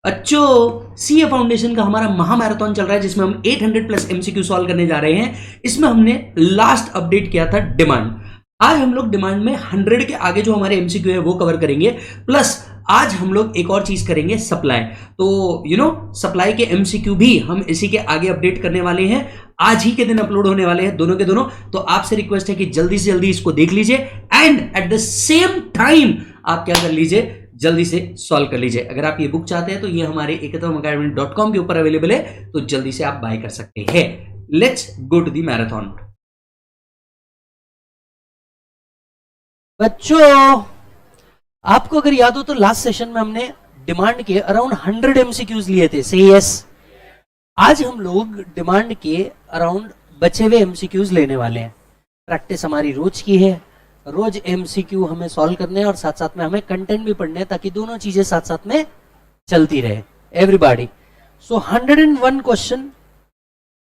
अच्छो CA foundation का हमारा महामैराथन चल रहा है जिसमें हम 800 प्लस एमसीक्यू सॉल्व करने जा रहे हैं। इसमें हमने लास्ट अपडेट किया था डिमांड। आज हम लोग डिमांड में 100 के आगे जो हमारे एमसीक्यू है वो कवर करेंगे, प्लस आज हम लोग एक और चीज करेंगे, सप्लाई। तो सप्लाई के एमसीक्यू भी हम इसी के आगे अपडेट करने वाले हैं। आज ही के दिन अपलोड होने वाले हैं दोनों के दोनों। तो आपसे रिक्वेस्ट है कि जल्दी से जल्दी इसको देख लीजिए and at the same time आप क्या कर लीजिए, जल्दी से सॉल्व कर लीजिए। अगर आप ये बुक चाहते हैं तो ये हमारे ekathamacademy.com के ऊपर अवेलेबल है, तो जल्दी से आप बाय कर सकते हैं। Let's go to the marathon. बच्चों, आपको अगर याद हो तो लास्ट सेशन में हमने डिमांड के अराउंड 100 एमसीक्यूज लिए थे। से यस, आज हम लोग डिमांड के अराउंड बचे हुए एमसीक्यूज लेने वाले हैं। प्रैक्टिस हमारी रोज की है, रोज एमसीक्यू हमें सॉल्व करने हैं और साथ साथ में हमें कंटेंट भी पढ़ने हैं ताकि दोनों चीजें साथ साथ में चलती रहे। Everybody, so 101 question,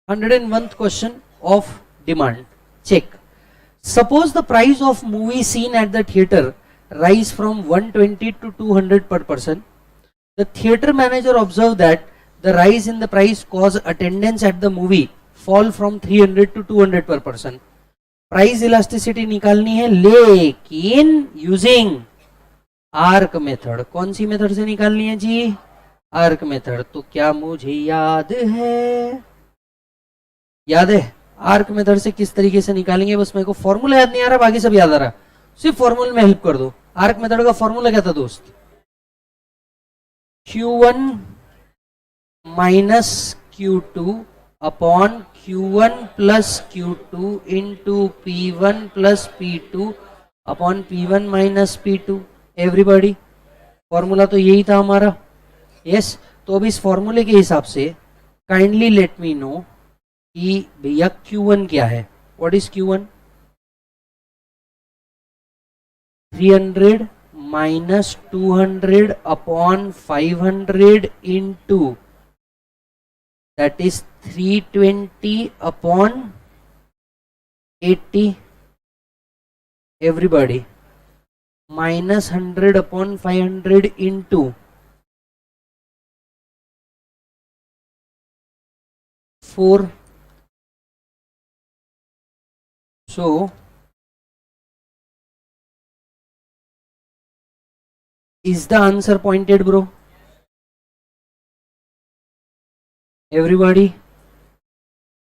101th question of demand. Check, suppose the price of movie seen at the theatre rise from 120 to 200 per person. The theater manager observed that the rise in the price caused attendance at the movie fall from 300 to 200 per person. Price elasticity निकालनी है लेकिन using arc method. कौन सी method से निकालनी है जी? Arc method. तो क्या मुझे याद है? याद है आर्क मेथड से किस तरीके से निकालेंगे? बस मेरे को फॉर्मूला याद नहीं आ रहा, बाकी सब याद आ रहा। सिर्फ फॉर्मूले में हेल्प कर दो। आर्क मेथड का फॉर्मूला क्या था दोस्त? Q1 minus Q2 upon Q1 plus Q2 into P1 plus P2 upon P1 minus P2। Everybody, formula तो यही था हमारा। यस, तो अब इस फॉर्मूले के हिसाब से काइंडली लेट मी नो कि भैया Q1 क्या है। What is Q1? 300 minus 200 upon 500 into, that is 320 upon 80। everybody, minus 100 upon 500 into 4। so is the answer pointed bro? everybody,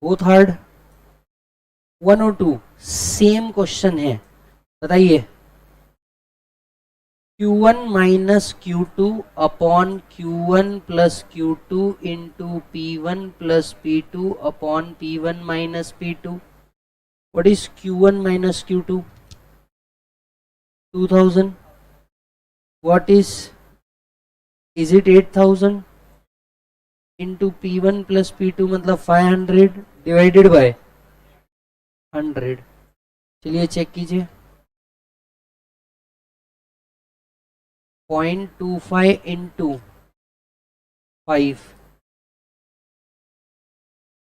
both hard 1 और 2 सेम क्वेश्चन है, बताइए। Q1 minus Q2 upon Q1 plus Q2 into P1 plus P2 upon P1 minus P2। What is Q1 minus Q2? 2000। What is it 8000 into P1 plus P2 मतलब 500 divided by 100। चलिए check कीजिए, 0.25 into 5,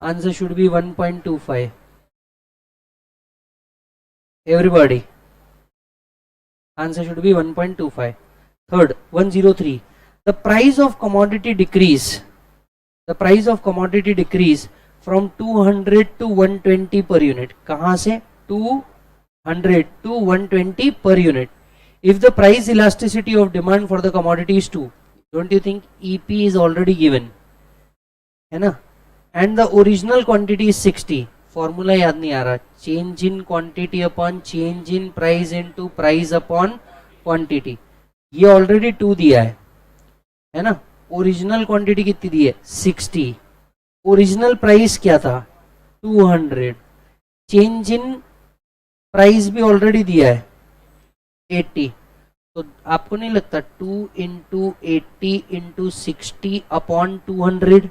answer should B 1.25। Everybody, answer should B 1.25। Third, 103. The price of commodity decrease. The price of commodity decrease from 200 to 120 per unit. कहाँ से? 200 to 120 per unit. If the price elasticity of demand for the commodity is 2, don't you think EP is already given? है ना? And the original quantity is 60. Formula याद नहीं आ रहा. Change in quantity upon change in price into price upon quantity. ये already 2 दिया है ना। Original quantity कितनी दी है? 60। ओरिजिनल प्राइस क्या था? 200। चेंज इन प्राइस भी ऑलरेडी दिया है 80। तो आपको नहीं लगता 2 into 80 into 60 upon 200?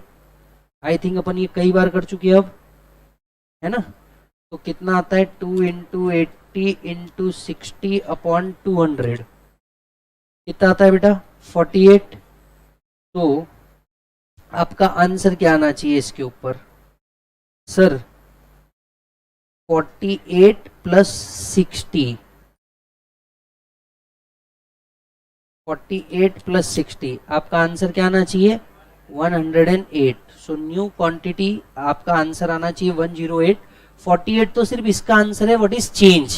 I think अपन ये कई बार कर चुके हैं अब, है ना। तो कितना आता है? 2 इंटू 80 इंटू 60 अपॉन 200। कितना आता है बेटा? 48। तो आपका आंसर क्या आना चाहिए इसके ऊपर? सर 48 प्लस 60 48 प्लस 60, आपका आंसर क्या आना चाहिए 108. सो न्यू क्वांटिटी आपका आंसर आना चाहिए 108. 48 तो सिर्फ इसका आंसर है, व्हाट इज चेंज.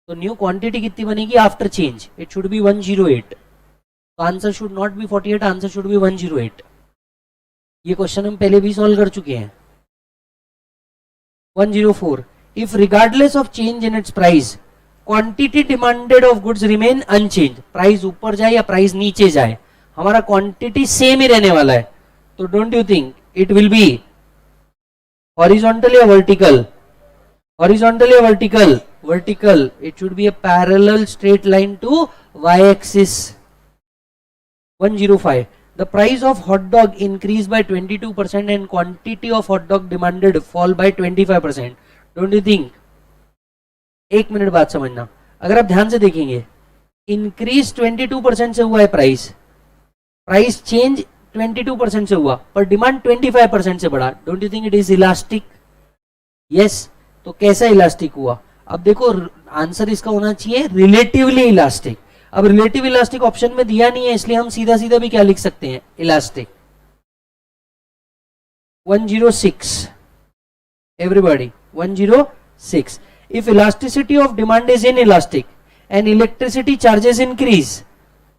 तो न्यू क्वांटिटी कितनी बनेगी after change, it should B 108. तो answer should not be 48, answer should B 108. ये क्वेश्चन हम पहले भी सॉल्व कर चुके हैं. 104. If regardless of change in its price quantity demanded of goods remain unchanged, price ऊपर जाए या प्राइस नीचे जाए, हमारा क्वांटिटी सेम ही रहने वाला है. तो don't you think it will be horizontal या वर्टिकल? हॉरिजॉन्टल या vertical? Vertical. It should be a parallel straight line to y axis. 105. The price of hot dog increased by 22% and quantity of hot dog demanded fall by 25%. Don't you think? एक minute बात समझना, अगर आप ध्यान से देखेंगे increase 22% से हुआ है प्राइस, प्राइस चेंज 22% से हुआ, पर डिमांड 25% से बढ़ा. Don't you think it is elastic? Yes. तो कैसा इलास्टिक हुआ? अब देखो आंसर इसका होना चाहिए रिलेटिवली इलास्टिक. अब रिलेटिव इलास्टिक ऑप्शन में दिया नहीं है, इसलिए हम सीधा सीधा भी क्या लिख सकते हैं, elastic. 106. Everybody 106. If elasticity of demand is inelastic and electricity charges increase,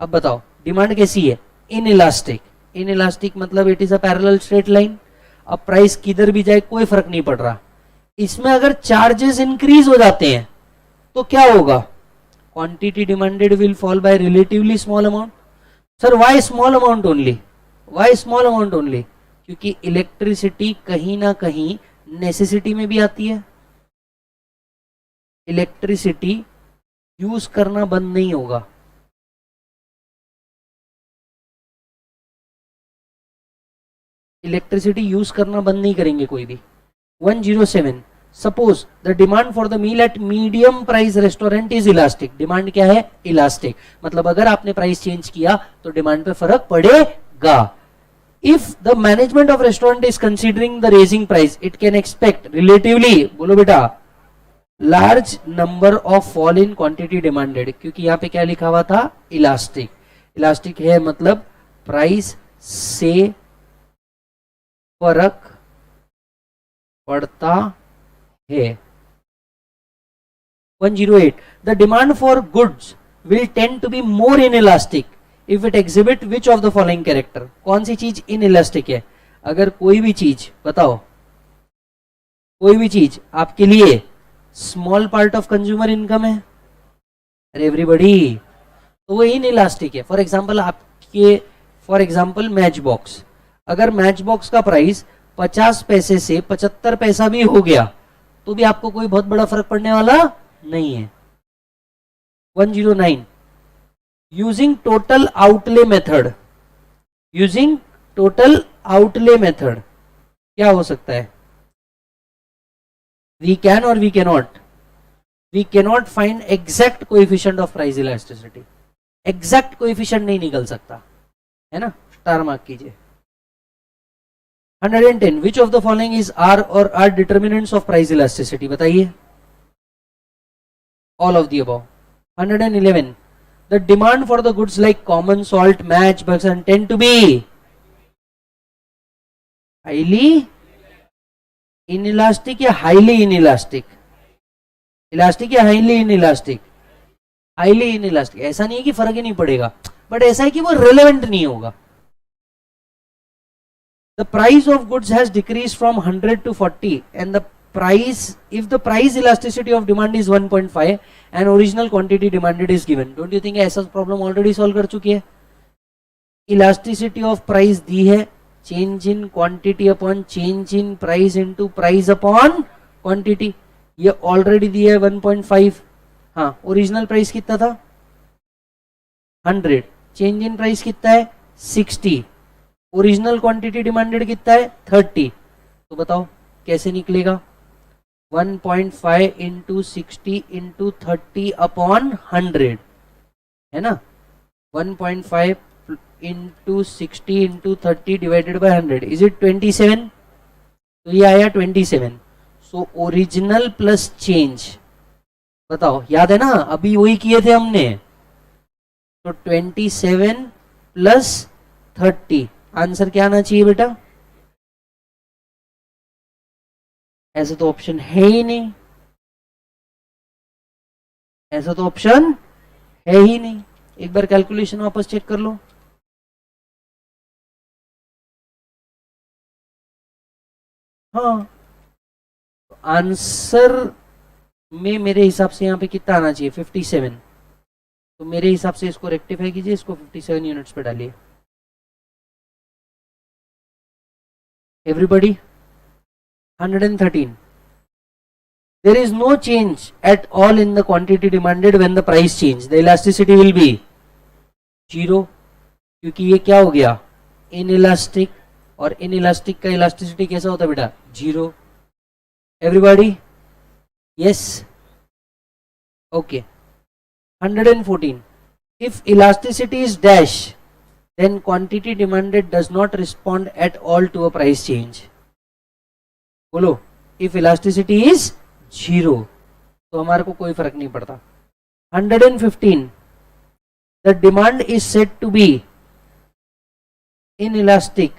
अब बताओ डिमांड कैसी है, inelastic. inelastic मतलब it is a parallel straight line. अब प्राइस किधर भी जाए कोई फर्क नहीं पड़ रहा. इसमें अगर चार्जेस इंक्रीज हो जाते हैं तो क्या होगा, quantity demanded will fall bye relatively small amount. Sir why small amount only? Why small amount only? क्योंकि इलेक्ट्रिसिटी कहीं ना कहीं नेसेसिटी में भी आती है. इलेक्ट्रिसिटी यूज करना बंद नहीं होगा. इलेक्ट्रिसिटी यूज करना बंद नहीं करेंगे कोई भी. 107. Suppose the demand for the meal at medium price restaurant is elastic. Demand क्या है, इलास्टिक. मतलब अगर आपने प्राइस चेंज किया तो डिमांड पे फर्क पड़ेगा. If the management of restaurant is considering the raising price, it can expect relatively, बोलो बेटा, large number of fall in quantity demanded. क्योंकि यहां पे क्या लिखा हुआ था, इलास्टिक. इलास्टिक है मतलब प्राइस से फर्क पड़ता है. 108. The demand for goods will tend to be more inelastic if it exhibit which of the following character. कौन सी चीज इनइलास्टिक है? अगर कोई भी चीज बताओ, कोई भी चीज आपके लिए small part of consumer income है, अरे एवरीबॉडी, तो वो इनइलास्टिक है. फॉर एग्जांपल आपके, फॉर एग्जांपल मैच बॉक्स, अगर मैच बॉक्स का प्राइस 50 पैसे से 75 पैसा भी हो गया तो भी आपको कोई बहुत बड़ा फर्क पड़ने वाला नहीं है. 109. Using total outlay method. Using total outlay method क्या हो सकता है? We can or we cannot? We cannot find exact coefficient of price elasticity. Exact coefficient नहीं निकल सकता है ना, स्टार मार्क कीजिए. 110. Which of the following is R or are determinants of price elasticity? बताइए. All of the above. 111. The demand for the goods like common salt, match, and tend to be highly inelastic या highly inelastic? Elastic या highly inelastic? Highly inelastic. ऐसा नहीं है कि फर्क ही नहीं पड़ेगा, बट ऐसा है कि वो रिलेवेंट नहीं होगा. The price of goods has decrease from 100 to 40 and the price, if the price elasticity of demand is 1.5 and original quantity demanded is given. Don't you think ऐसा प्रॉब्लम ऑलरेडी सॉल्व कर चुकी है? Elasticity of price दी है, change in quantity upon change in price into price upon quantity. ये already दिया है 1.5. हाँ, original price कितना था 100, चेंज इन प्राइस कितना है 60, ओरिजिनल क्वांटिटी डिमांडेड कितना है 30. तो बताओ कैसे निकलेगा? 1.5 इंटू 60 इंटू 30 अपॉन 100 है ना. 1.5 into 60 into 30 divided by 100 is it 27. तो ये आया 27. सो ओरिजिनल प्लस चेंज, बताओ याद है ना, अभी वही किए थे हमने. तो 27 प्लस 30, आंसर क्या आना चाहिए बेटा? ऐसा तो ऑप्शन है ही नहीं, ऐसा तो ऑप्शन है ही नहीं। एक बार कैलकुलेशन वापस चेक कर लो। हाँ, आंसर में मेरे हिसाब से यहाँ पे कितना आना चाहिए? 57। तो मेरे हिसाब से इसको रेक्टिफाई कीजिए, इसको 57 यूनिट्स पे डालिए। Everybody 113। There is no change at all in the quantity demanded when the price change. The elasticity will be 0, क्योंकि ये क्या हो गया? इनइलास्टिक, और इनइलास्टिक का इलास्टिसिटी कैसा होता है बेटा? 0। Everybody yes, okay. 114, if elasticity is dash then quantity demanded does not respond at all to a price change. बोलो, if elasticity is 0 तो हमारे को कोई फर्क नहीं पड़ता। 115, the demand is said to be inelastic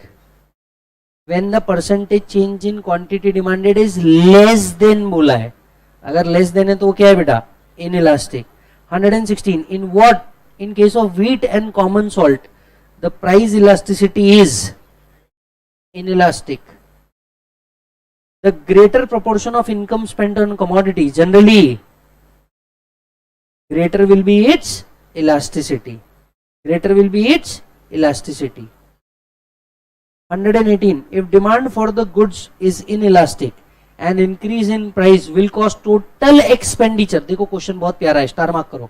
when the percentage change in quantity demanded is less than बोला है। अगर less than है तो वो क्या है बेटा? inelastic. 116, in what, in case of wheat and common salt the price elasticity is inelastic. The greater proportion of income spent on commodities, generally greater will be its elasticity. Greater will be its elasticity. 118, if demand for the goods is inelastic, an increase in price will cause total expenditure. देखो question बहुत प्यारा है, star mark करो।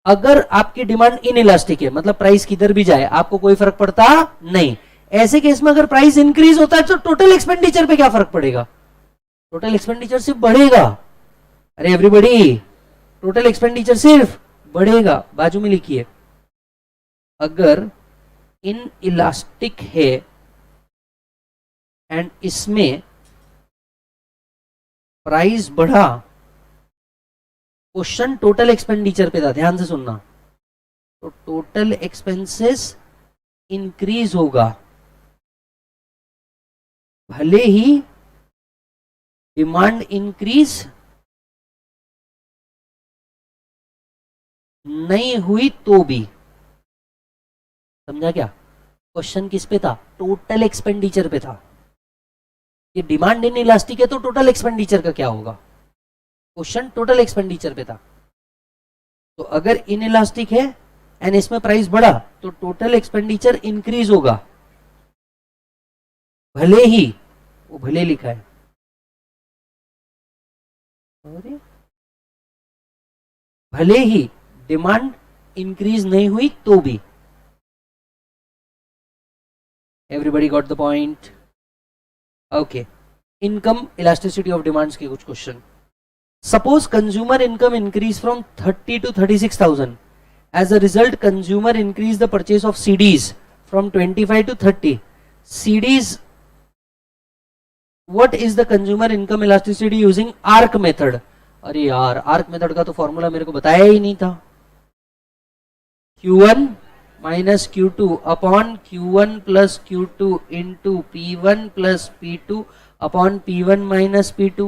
अगर आपकी demand inelastic है, मतलब price किधर भी जाए आपको कोई फर्क पड़ता नहीं, ऐसे केस में अगर प्राइस इंक्रीज होता है तो टोटल एक्सपेंडिचर पे क्या फर्क पड़ेगा? टोटल एक्सपेंडिचर सिर्फ बढ़ेगा। अरे एवरीबॉडी, टोटल एक्सपेंडिचर सिर्फ बढ़ेगा। बाजू में लिखिए, अगर इन इलास्टिक है एंड इसमें प्राइस बढ़ा, क्वेश्चन टोटल एक्सपेंडिचर पे था, ध्यान से सुनना, तो टोटल एक्सपेंसेस इंक्रीज होगा भले ही डिमांड इंक्रीज नहीं हुई तो भी। समझा क्या? क्वेश्चन किस पे था? टोटल एक्सपेंडिचर पे था। ये डिमांड इन इलास्टिक है तो टोटल एक्सपेंडिचर का क्या होगा? क्वेश्चन टोटल एक्सपेंडिचर पे था। तो अगर इन इलास्टिक है एंड इसमें प्राइस बढ़ा तो टोटल एक्सपेंडिचर इंक्रीज होगा भले ही, वो भले लिखा है, भले ही डिमांड इंक्रीज नहीं हुई तो भी। Everybody got the point? Okay. Income elasticity of demands के कुछ question. Suppose consumer income increase from 30 to 36,000. As a result, consumer increase the purchase of CDs from 25 to 30. CDs, what is the consumer income elasticity using ARC method? अरे यार, ARC method का तो formula मेरे को बताया ही नहीं था। Q1 minus Q2 upon Q1 plus Q2 into P1 plus P2 upon P1 minus P2।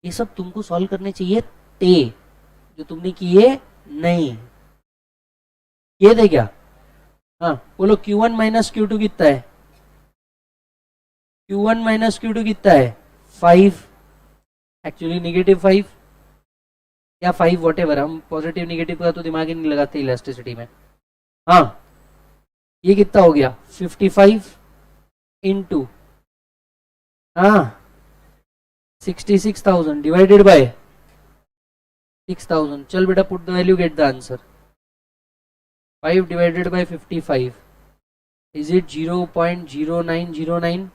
ये सब तुमको सॉल्व करने चाहिए थे, जो तुमने किए नहीं। ये थे क्या? हाँ बोलो, Q1 माइनस Q2 कितना है? Q1 माइनस Q2 कितना है? 5, एक्चुअली -5 या 5 वॉट एवर, हम पॉजिटिव निगेटिव का तो दिमाग ही नहीं लगाते इलास्टिसिटी में। हाँ, ये कितना हो गया? 55 इंटू, हाँ 66,000 divided by 6,000. चल बेटा, put the value, get the answer. 5 divided by 55, is it 0.0909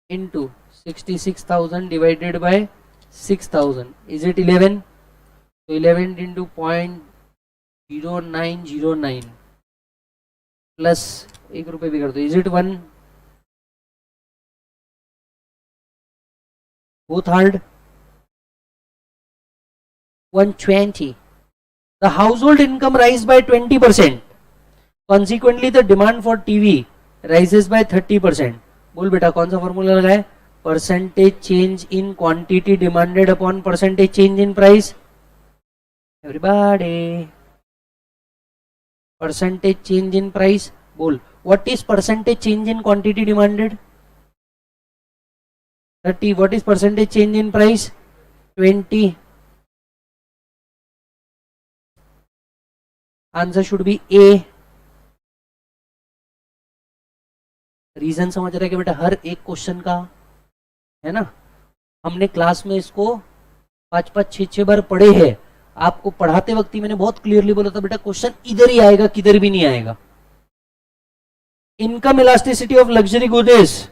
into 66,000 divided by 6,000, is it 11? So 11 into 0.0909 plus 1 रुपए भी कर दो, is it 1? Both hard? 120 the household income rise by 20%, consequently the demand for TV rises by 30%. बोल बेटा कौन सा formula लगाए? Percentage change in quantity demanded upon percentage change in price. Everybody, percentage change in price. बोल what is percentage change in quantity demanded? 30. What is percentage change in price? 20. Answer should be A. Reason समझ रहे कि बेटा हर एक question का है ना, हमने क्लास में इसको 5-5, 6-6 बार पढ़े हैं. आपको पढ़ाते वक्त ही मैंने बहुत क्लियरली बोला था बेटा क्वेश्चन इधर ही आएगा, किधर भी नहीं आएगा. Income elasticity of luxury goods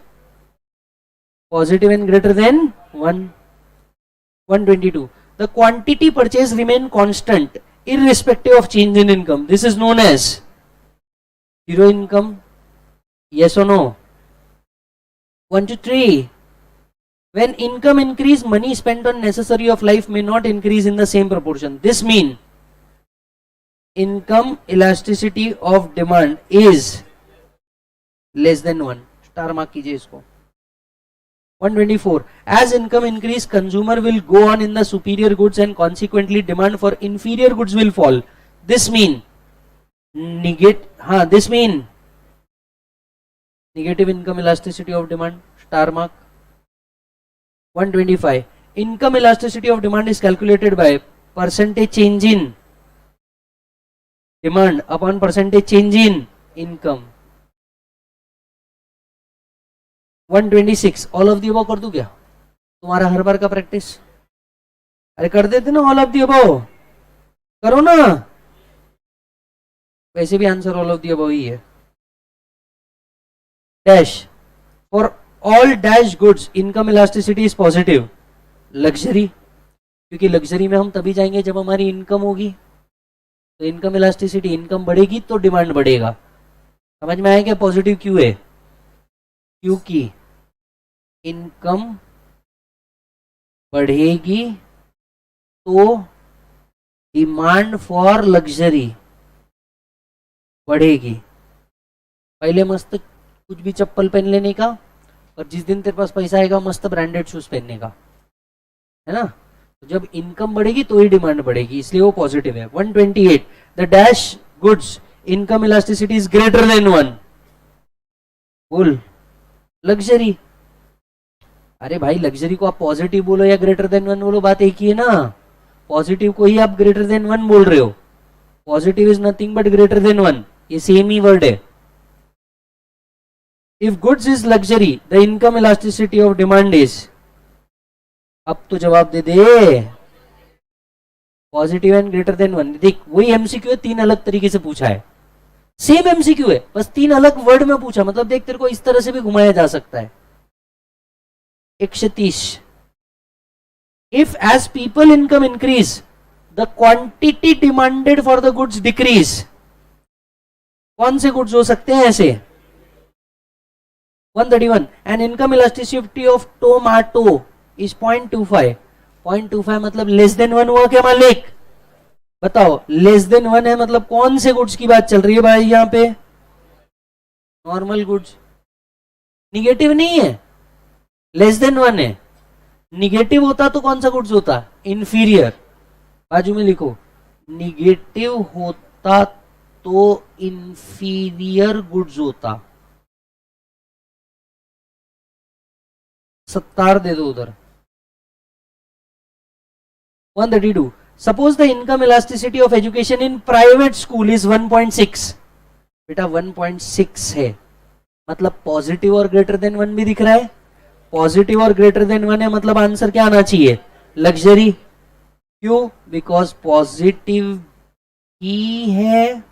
positive and greater than 122. The quantity purchased remain constant irrespective of change in income. This is known as zero income. Yes or no? 1 to 3. When income increase, money spent on necessary of life may not increase in the same proportion. This means income elasticity of demand is less than 1. Star mark कीजिए इसको. 124. As income increase, consumer will go on in the superior goods and consequently demand for inferior goods will fall. This mean negative income elasticity of demand. Star mark. 125. Income elasticity of demand is calculated by percentage change in demand upon percentage change in income. 126. All of the above कर दूं क्या तुम्हारा हर बार का practice? अरे कर देते ना all of the above, करो ना. वैसे भी answer all of the above ही है. Dash for all dash goods income elasticity is positive. Luxury, क्योंकि लग्जरी में हम तभी जाएंगे जब हमारी इनकम होगी. तो इनकम इलास्टिसिटी, इनकम बढ़ेगी तो डिमांड बढ़ेगा. समझ में आया क्या पॉजिटिव क्यों है? क्योंकि इनकम बढ़ेगी तो डिमांड फॉर लग्जरी बढ़ेगी. पहले मस्त कुछ भी चप्पल पहन लेने का, और जिस दिन तेरे पास पैसा आएगा मस्त ब्रांडेड शूज पहनने का, है ना. तो जब इनकम बढ़ेगी तो ही डिमांड बढ़ेगी, इसलिए वो पॉजिटिव है. 128. The dash goods income elasticity is greater than 1. बोल लग्जरी. अरे भाई लग्जरी को आप पॉजिटिव बोलो या ग्रेटर देन 1 बोलो, बात एक ही है ना. पॉजिटिव को ही आप ग्रेटर देन 1 बोल रहे हो. Positive is nothing but greater than 1, ये सेम ही वर्ड है. If goods is luxury the income elasticity of demand is, अब तो जवाब दे दे, पॉजिटिव एंड ग्रेटर देन 1. देख वही एमसीक्यू है, 3 अलग तरीके से पूछा है. सेम एमसीक्यू है, बस 3 अलग वर्ड में पूछा. मतलब देख तेरे को इस तरह से भी घुमाया जा सकता है. 130. If as people income increase the quantity demanded for the goods decrease. कौन से गुड्स हो सकते हैं ऐसे? 131. An income elasticity of tomato is 0.25. 0.25 मतलब लेस देन 1 हुआ क्या मालिक? बताओ. लेस देन 1 है मतलब कौन से गुड्स की बात चल रही है भाई यहाँ पे? Normal goods. निगेटिव नहीं है, लेस देन 1 है. निगेटिव होता तो कौन सा गुड्स होता? इंफीरियर. बाजू में लिखो, निगेटिव होता तो इंफीरियर गुड्स होता. 70 दे दो उधर. 132. Suppose the income elasticity of education in private school is 1.6. बेटा 1.6 है मतलब पॉजिटिव और ग्रेटर देन 1 भी दिख रहा है. पॉजिटिव और ग्रेटर देन 1 है मतलब आंसर क्या आना चाहिए? लग्जरी. क्यों? बिकॉज पॉजिटिव ही है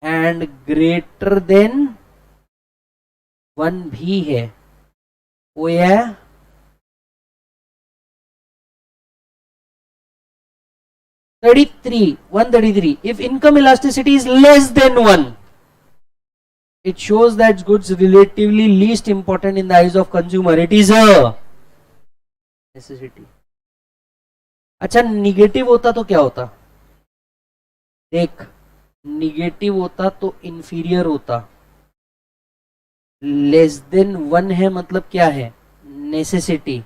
एंड ग्रेटर देन 1 भी है. वो है 133. If income elasticity is less than 1, it shows that goods relatively least important in the eyes of consumer. It is a necessity. अच्छा निगेटिव होता तो क्या होता? देख, निगेटिव होता तो इंफीरियर होता, लेस देन 1 है मतलब क्या है, नेसेसिटी,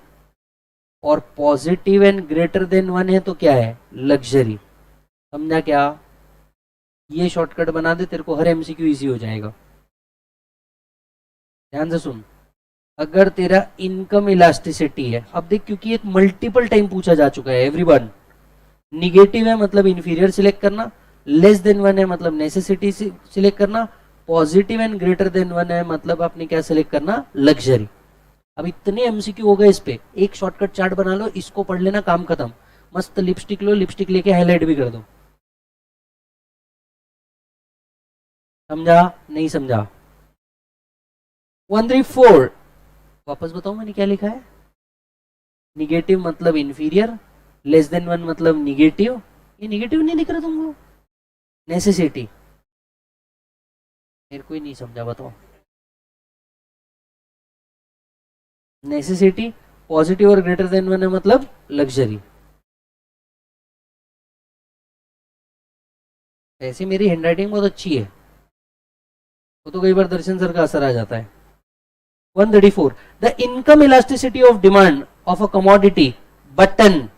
और पॉजिटिव एंड ग्रेटर देन 1 है तो क्या है, लग्जरी। समझा क्या? ये शॉर्टकट बना दे, तेरे को हर एमसीक्यू इजी हो जाएगा। ध्यान से सुन, अगर तेरा इनकम इलास्टिसिटी है, अब देख क्योंकि एक मल्टीपल टाइम पूछा जा चुका है एवरीवन, निगेटिव है मतलब इंफीरियर सिलेक्ट करना, लेस देन 1 है मतलब नेसेसिटी सिलेक्ट करना, पॉजिटिव एंड ग्रेटर देन 1 है मतलब आपने क्या सिलेक्ट करना, लग्जरी। अब इतने एमसीक्यू हो गए इस पे, एक शॉर्टकट चार्ट बना लो, इसको पढ़ लेना, काम खत्म। मस्त लिपस्टिक लो, लिपस्टिक लेके हाईलाइट भी कर दो। समझा? नहीं समझा? 134, वापस बताओ मैंने क्या लिखा है। निगेटिव मतलब इंफीरियर, लेस देन 1 मतलब निगेटिव, ये निगेटिव नहीं दिख रहा तुमको, नेसेसिटी। मेरे को ही नहीं समझा, बताओ। नेसेसिटी, पॉजिटिव और ग्रेटर देन 1 है मतलब लग्जरी। ऐसे मेरी हैंडराइटिंग बहुत अच्छी है, वो तो कई बार दर्शन सर का असर आ जाता है। 134, the income elasticity of demand of a commodity button.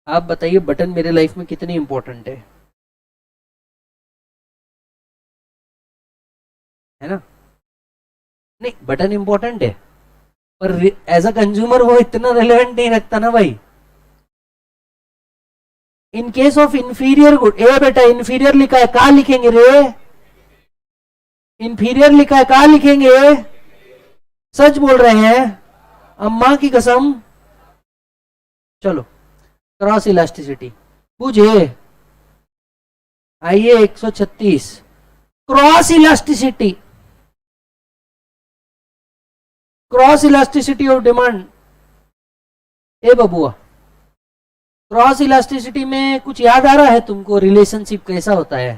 आप बताइए बटन मेरे लाइफ में कितनी इंपॉर्टेंट है ना? नहीं, बटन इंपॉर्टेंट है, पर एज अ कंज्यूमर वो इतना रिलेवेंट नहीं रखता ना भाई। In case of inferior good, ए बेटा इंफीरियर लिखा है, कहा लिखेंगे रे? इंफीरियर लिखा है, कहा लिखेंगे? सच बोल रहे हैं, अम्मा की कसम। चलो, क्रॉस इलास्टिसिटी बुझे। आइए 136, cross elasticity, cross elasticity of demand. ए बबुआ, क्रॉस इलास्टिसिटी में कुछ याद आ रहा है तुमको? रिलेशनशिप कैसा होता है,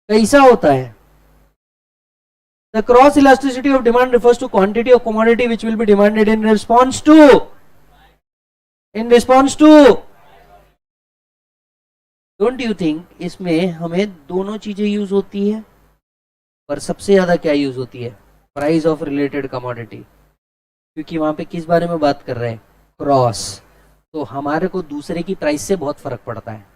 कैसा होता है? The cross elasticity of demand refers to quantity of commodity which will be demanded in response to, don't you think इसमें हमें दोनों चीजें यूज होती है, पर सबसे ज्यादा क्या यूज होती है, प्राइस ऑफ रिलेटेड कमोडिटी, क्योंकि वहां पे किस बारे में बात कर रहे हैं, क्रॉस, तो हमारे को दूसरे की प्राइस से बहुत फर्क पड़ता है।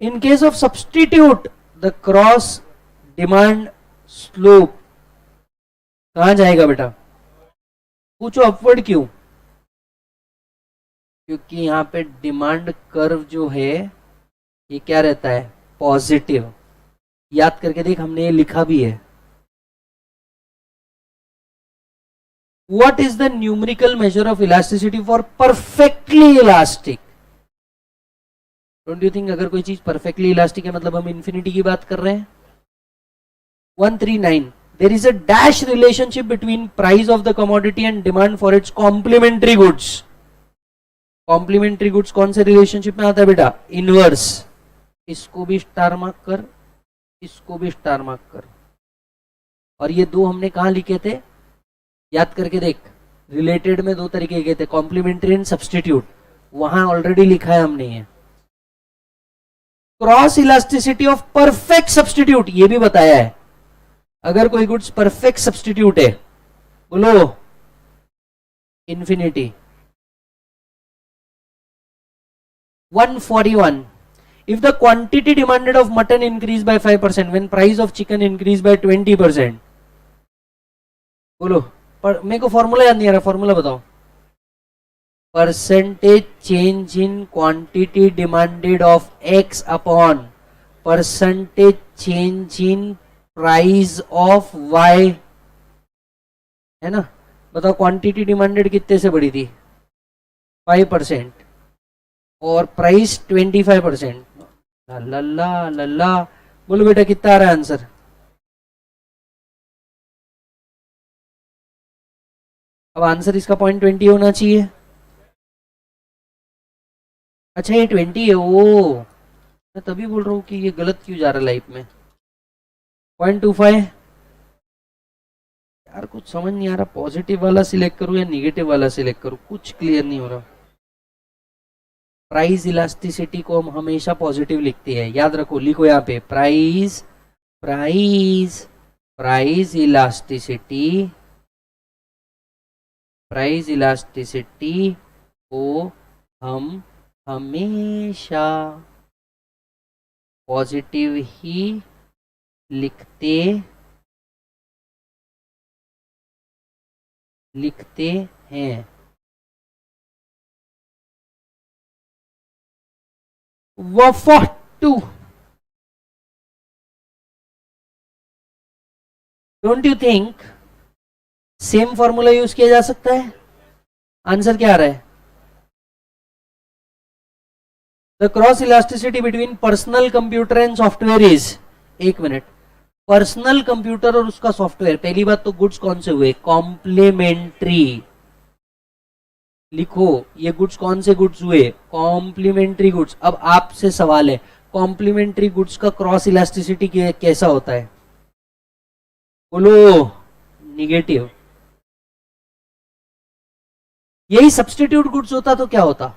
इन case of substitute the cross demand slope कहां जाएगा बेटा? पूछो अपवर्ड क्यों? क्योंकि यहां पे डिमांड कर्व जो है ये क्या रहता है, पॉजिटिव। याद करके देख, हमने ये लिखा भी है। What is the numerical measure of elasticity for perfectly elastic? Don't you think अगर कोई चीज परफेक्टली इलास्टिक है मतलब हम इंफिनिटी की बात कर रहे हैं? 139, there is a dash relationship between price of the commodity and demand for its complementary goods. Complementary goods कौन से रिलेशनशिप में आता है बेटा? इनवर्स। इसको भी स्टार मार्क कर, इसको भी स्टार मार्क कर। और ये दो हमने कहा लिखे थे, याद करके देख। रिलेटेड में दो तरीके के थे, कॉम्प्लीमेंट्री एंड सब्सटीट्यूट, वहां ऑलरेडी लिखा है हमने ये। Cross elasticity of perfect substitute, ये भी बताया है। अगर कोई गुड्स परफेक्ट सब्सटीट्यूट है, बोलो infinity. 141, if the quantity demanded of mutton increased by 5% when price of chicken increased by 20%, बोलो। पर मेरे को फॉर्मूला याद नहीं आ रहा, फॉर्मूला बताओ। Percentage change in quantity demanded of X upon percentage change in price of Y, है ना? बताओ क्वांटिटी डिमांडेड कितने से बढ़ी थी? 5%, और प्राइस 25%। लल्ला लल्ला, बोलो बेटा कितना आ रहा है आंसर? अब आंसर इसका 0.20 होना चाहिए। अच्छा ये 20 है, ओ मैं तभी बोल रहा हूँ कि ये गलत क्यों जा रहा है लाइफ में। 0.25 यार, कुछ समझ नहीं आ रहा, पॉजिटिव वाला सिलेक्ट करूँ या निगेटिव वाला सिलेक्ट करूँ, कुछ क्लियर नहीं हो रहा। प्राइस इलास्टिसिटी को हम हमेशा पॉजिटिव लिखते हैं, याद रखो, लिखो यहाँ पे प्राइस इलास्टिसिटी को हम हमेशा पॉजिटिव ही लिखते हैं। वफा टू, don't you think same formula use किया जा सकता है? आंसर क्या आ रहा है? The cross elasticity between personal computer and software is, एक मिनट, पर्सनल कंप्यूटर और उसका सॉफ्टवेयर, पहली बात तो गुड्स कौन से हुए? कॉम्प्लीमेंट्री। लिखो ये गुड्स कौन से गुड्स हुए? Complementary goods. अब आपसे सवाल है, कॉम्प्लीमेंट्री गुड्स का क्रॉस इलास्टिसिटी कैसा होता है? बोलो, निगेटिव। यही सब्स्टिट्यूट गुड्स होता तो क्या होता?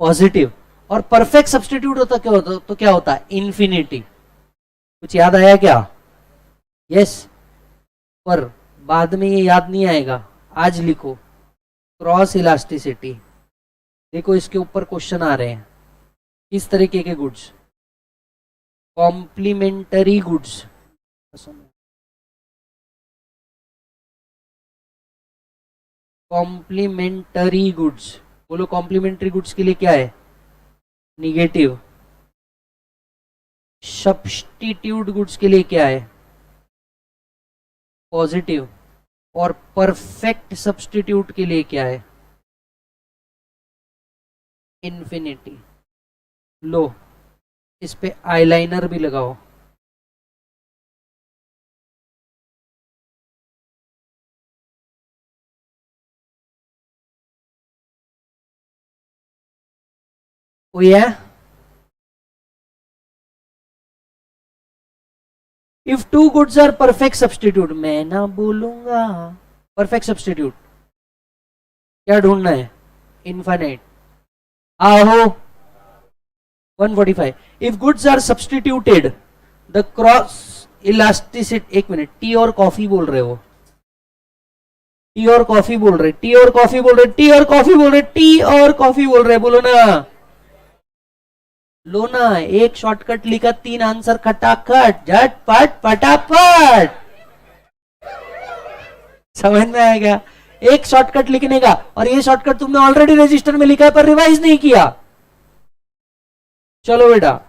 पॉजिटिव। और परफेक्ट सब्स्टिट्यूट होता क्या होता तो क्या होता? इन्फिनिटी। कुछ याद आया क्या? यस, पर बाद में ये याद नहीं आएगा, आज लिखो क्रॉस इलास्टिसिटी। देखो इसके ऊपर क्वेश्चन आ रहे हैं, किस तरीके के goods? Complementary goods. Complementary goods, बोलो कॉम्प्लीमेंट्री गुड्स के लिए क्या है? निगेटिव। सब्स्टिट्यूट गुड्स के लिए क्या है? पॉजिटिव। और परफेक्ट सब्स्टिट्यूट के लिए क्या है? इन्फिनिटी। लो, इस पे आईलाइनर भी लगाओ। ओ ये if two goods are perfect substitute, मैं ना बोलूंगा, परफेक्ट सब्स्टिट्यूट क्या ढूंढना है? इनफाइनाइट। आहो 145। If goods are substituted the cross elasticity, एक मिनट, टी और कॉफी बोल रहे हो, टी और कॉफी बोल रहे, टी और कॉफी बोल रहे, टी और कॉफी बोल रहे, टी और कॉफी बोल रहे, बोलो ना, लो ना, एक शॉर्टकट लिखा, 3 आंसर खटाखट, झटपट फटाफट। समझ में आएगा? एक शॉर्टकट लिखने का, और ये शॉर्टकट तुमने ऑलरेडी रजिस्टर में लिखा है पर रिवाइज नहीं किया। चलो बेटा,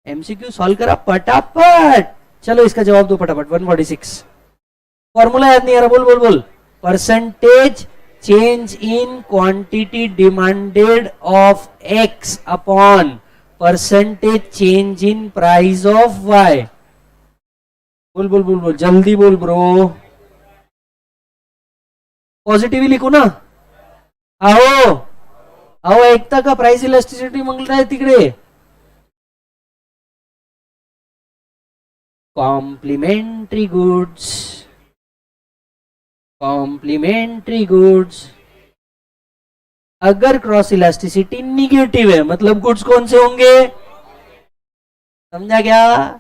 एमसीक्यू सॉल्व करा फटाफट। चलो इसका जवाब दो फटाफट। 146। फॉर्मूला याद नहीं आ रहा? बोल बोल बोल। Percentage change in quantity demanded of x upon percentage change in price of y। बोल बोल बोल बोल, जल्दी बोल ब्रो, पॉजिटिव ही लिखो ना। आओ आओ, एकता का प्राइस इलास्टिसिटी मांग रहा है तिकडे। कॉम्प्लीमेंट्री गुड्स, कॉम्प्लीमेंट्री गुड्स, अगर क्रॉस इलास्टिसिटी निगेटिव है मतलब गुड्स कौन से होंगे? समझा क्या?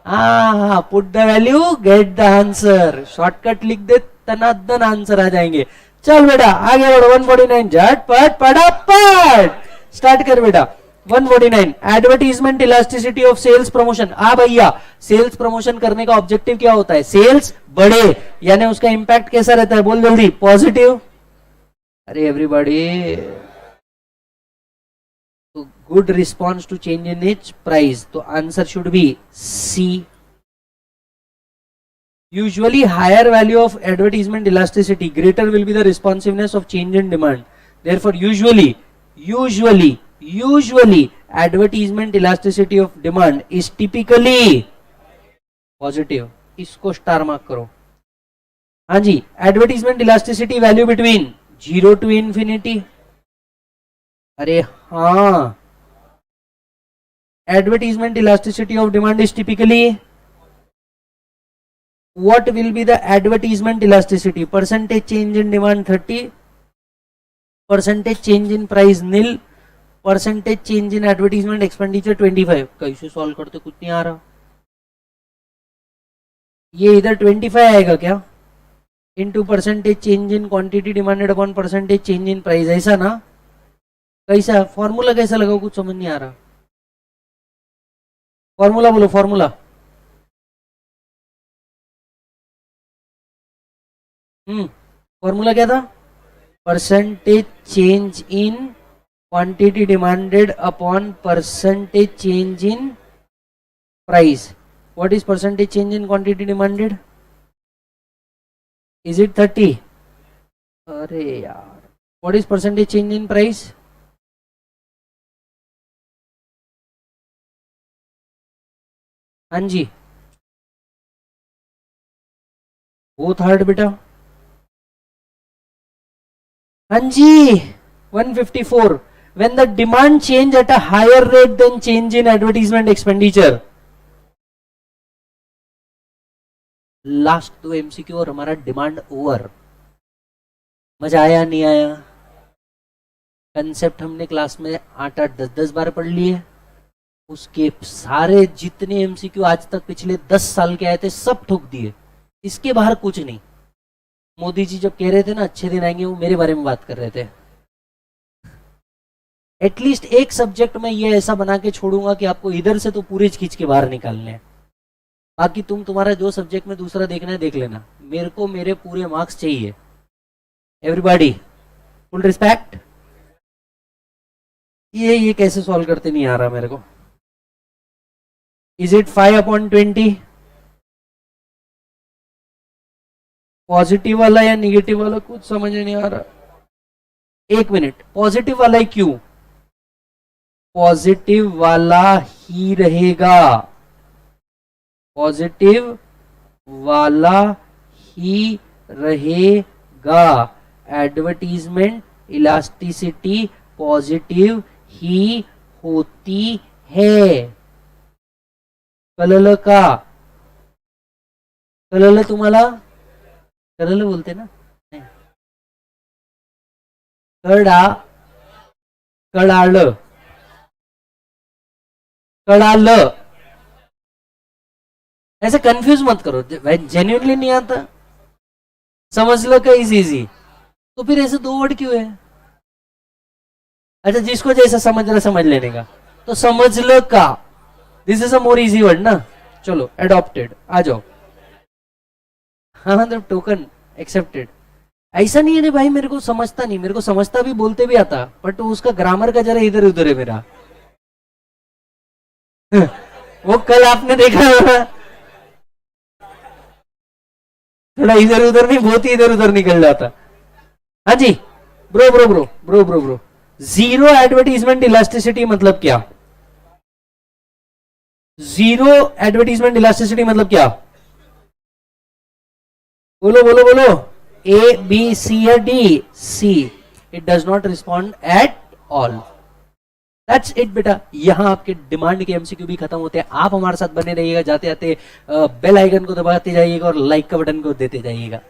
हाँ, put the value get the answer. Shortcut लिख दे, तनादन आंसर आ जाएंगे। चल बेटा आगे बढ़ो। 149, झटपट फटाफट स्टार्ट कर बेटा। 149, advertisement elasticity of sales promotion. भैया, सेल्स प्रमोशन करने का ऑब्जेक्टिव क्या होता है? सेल्स बढ़े, यानी उसका इंपैक्ट कैसा रहता है? बोल जल्दी। पॉजिटिव। अरे एवरीबॉडी, तो good response to change in its price, तो answer should be C. Usually higher value of advertisement elasticity, greater will be the responsiveness of change in demand. Therefore usually advertisement elasticity of demand is typically positive। इसको star mark करो। हाँ जी, advertisement elasticity value between 0 to infinity। अरे हाँ, advertisement elasticity of demand is typically, what will be the advertisement elasticity? Percentage change in demand 30, percentage change in price nil, percentage change in advertisement expenditure 25, कैसे solve करते, कुछ नहीं आ रहा। ये इधर 25 आएगा क्या, into percentage change in quantity demanded upon percentage change in price, ऐसा ना, कैसा फॉर्मूला कैसा लगाओ, कुछ समझ नहीं आ रहा। फॉर्मूला बोलो, फॉर्मूला। फॉर्मूला क्या था, percentage change in quantity demanded upon percentage change in price. What is percentage change in quantity demanded, is it 30? अरे यार, what is percentage change in price, हाँ जी, वो थर्ड बेटा, हाँ जी 154, when the demand change at a higher rate than change in advertisement expenditure। Last 2 MCQ और हमारा demand over. मजा आया नहीं आया, कंसेप्ट हमने क्लास में 8-8 10-10 बार पढ़ लिए, उसके सारे जितने एमसीक्यू आज तक पिछले 10 साल के आए थे सब ठोक दिए, इसके बाहर कुछ नहीं। मोदी जी जब कह रहे थे ना अच्छे दिन आएंगे, वो मेरे बारे में बात कर रहे थे। एटलीस्ट एक सब्जेक्ट में ये ऐसा बना के छोड़ूंगा कि आपको इधर से तो पूरे खींच के बाहर निकालने हैं, बाकी तुम्हारा जो सब्जेक्ट में दूसरा देखना है देख लेना, मेरे को मेरे पूरे मार्क्स चाहिए। Everybody full respect. ये कैसे सॉल्व करते नहीं आ रहा मेरे को। Is it 5/20? पॉजिटिव वाला या निगेटिव वाला, कुछ समझ नहीं आ रहा। एक मिनट, पॉजिटिव वाला ही क्यों, पॉजिटिव वाला ही रहेगा, पॉजिटिव वाला ही रहेगा। एडवर्टीजमेंट इलास्टिसिटी पॉजिटिव ही होती है। कलल का, कलल तुम्हाला कलल बोलते ना, कडा, कडाल, कडाल, ऐसे कंफ्यूज मत करो, जेन्युइनली नहीं आता, समझ लो का इजी, तो फिर ऐसे 2 वर्ड क्यों है। अच्छा, जिसको जैसा समझ रहा समझ लेने का, तो समझ लो का, this is a more easy word ना। चलो एडॉप्टेड, आ जाओ। हाँ मतलब टोकन एक्सेप्टेड। ऐसा नहीं है रे भाई मेरे को समझता नहीं, मेरे को समझता भी बोलते भी आता, बट उसका ग्रामर का जरा इधर उधर है मेरा। वो कल आपने देखा होगा, थोड़ा इधर उधर नहीं, बहुत ही इधर उधर निकल जाता। हाँ जी, bro bro bro bro bro bro, zero advertisement elasticity मतलब क्या, जीरो एडवर्टीजमेंट इलास्टिसिटी मतलब क्या, बोलो बोलो बोलो। ए बी सी या D, C, it does not respond at all. That's it बेटा। यहां आपके डिमांड के एमसीक्यू भी खत्म होते हैं। आप हमारे साथ बने रहिएगा, जाते जाते बेल आइकन को दबाते जाइएगा और लाइक का बटन को देते जाइएगा।